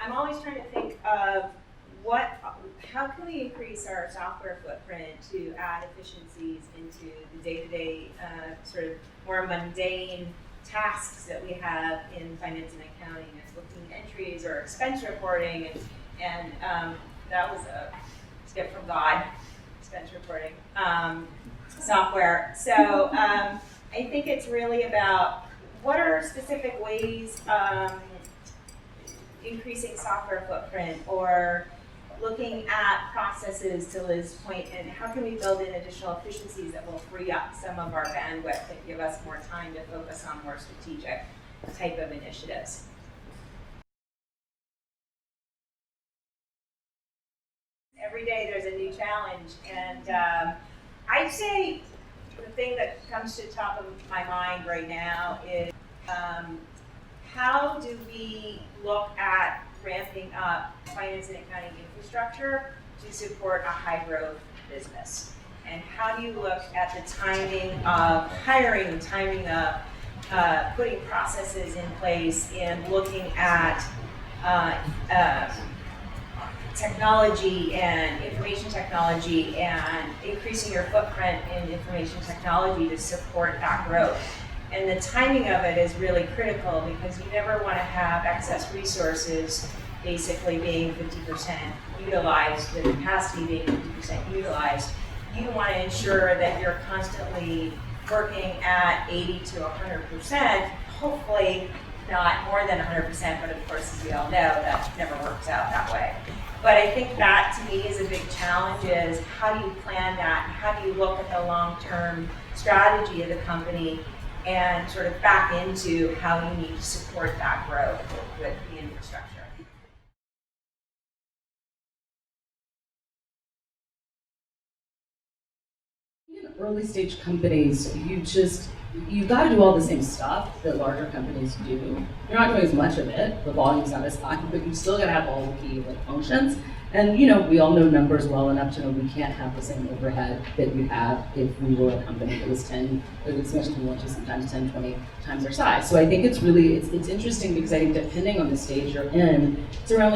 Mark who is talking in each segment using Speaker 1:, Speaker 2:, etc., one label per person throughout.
Speaker 1: I'm always trying to think of how can we increase our software footprint to add efficiencies into the day-to-day sort of more mundane tasks that we have in finance and accounting, as looking at entries or expense reporting, and that was a gift from God, expense reporting software. So I think it's really about what are specific ways increasing software footprint, or looking at processes, to Liz's point, and how can we build in additional efficiencies that will free up some of our bandwidth and give us more time to focus on more strategic type of initiatives. Every day there's a new challenge, and I'd say the thing that comes to the top of my mind right now is how do we look at ramping up finance and accounting infrastructure to support a high growth business? And how do you look at the timing of hiring, timing of putting processes in place, and looking at technology and information technology and increasing your footprint in information technology to support that growth? And the timing of it is really critical, because you never want to have excess resources basically being 50% utilized, the capacity being 50% utilized. You want to ensure that you're constantly working at 80 to 100%, hopefully not more than 100%, but of course, as we all know, that never works out that way. But I think that to me is a big challenge, is how do you plan that? How do you look at the long-term strategy of the company and sort of back into how you need to support that growth with the infrastructure?
Speaker 2: In early stage companies, you got to do all the same stuff that larger companies do. You're not doing as much of it, the volume's not as high, but you still got to have all the key functions. And we all know numbers well enough to know we can't have the same overhead that we have if we were a company that was 10, or as much as we want to, sometimes 10, 20 times our size. So I think it's interesting, because I think depending on the stage you're in, it's around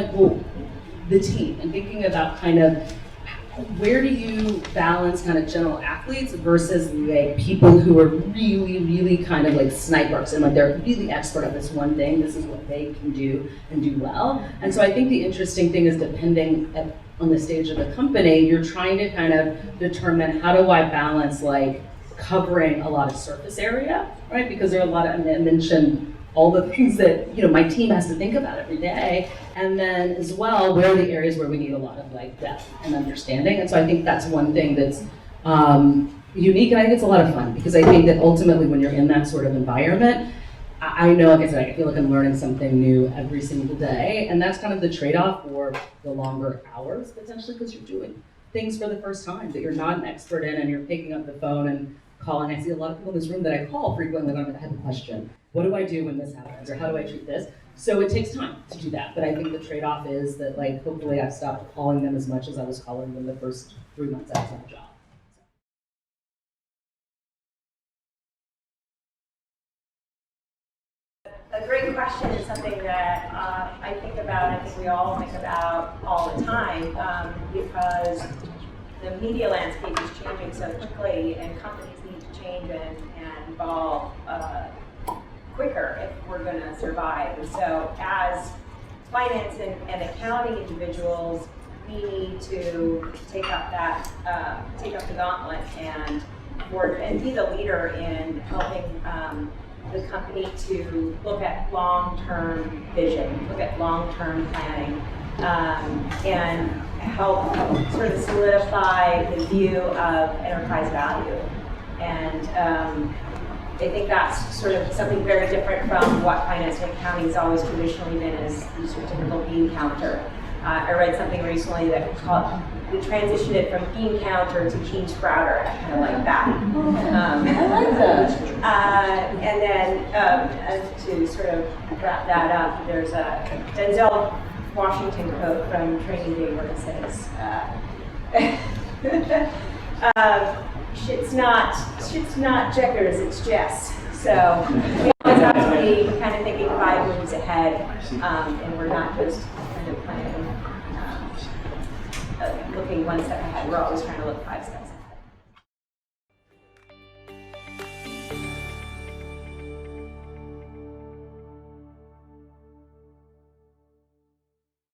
Speaker 2: the team, and thinking about kind of where do you balance kind of general athletes versus people who are really, really kind of snipers, and they're really expert at this one thing. This is what they can do and do well. And so I think the interesting thing is, depending on the stage of the company, you're trying to kind of determine, how do I balance covering a lot of surface area, right? Because there are a lot of, I mentioned all the things that my team has to think about every day, and then as well, where are the areas where we need a lot of depth and understanding. And so I think that's one thing that's unique, and I think it's a lot of fun, because I think that ultimately when you're in that sort of environment, I know, like I said, I feel like I'm learning something new every single day, and that's kind of the trade-off for the longer hours, potentially, because you're doing things for the first time that you're not an expert in, and you're picking up the phone and calling. I see a lot of people in this room that I call frequently when I have a question. What do I do when this happens, or how do I treat this? So it takes time to do that, but I think the trade-off is that hopefully I've stopped calling them as much as I was calling them the first 3 months I was on the job.
Speaker 1: A great question is something that I think about, I think we all think about all the time, because the media landscape is changing so quickly, and companies need to change and evolve quicker if we're going to survive. And so as finance and accounting individuals, we need to take up the gauntlet and be the leader in helping the company to look at long-term vision, look at long-term planning, and help sort of solidify the view of enterprise value. And I think that's sort of something very different from what finance and accounting has always traditionally been, as your typical bean counter. I read something recently that called, we transitioned it from bean counter to bean sprouter. I kind of like that.
Speaker 2: I like that.
Speaker 1: And then to sort of wrap that up, there's a Denzel Washington quote from Training Day where it says, shit's not checkers, it's chess. So we always have to be kind of thinking 5 moves ahead, and we're not just kind that. We're always trying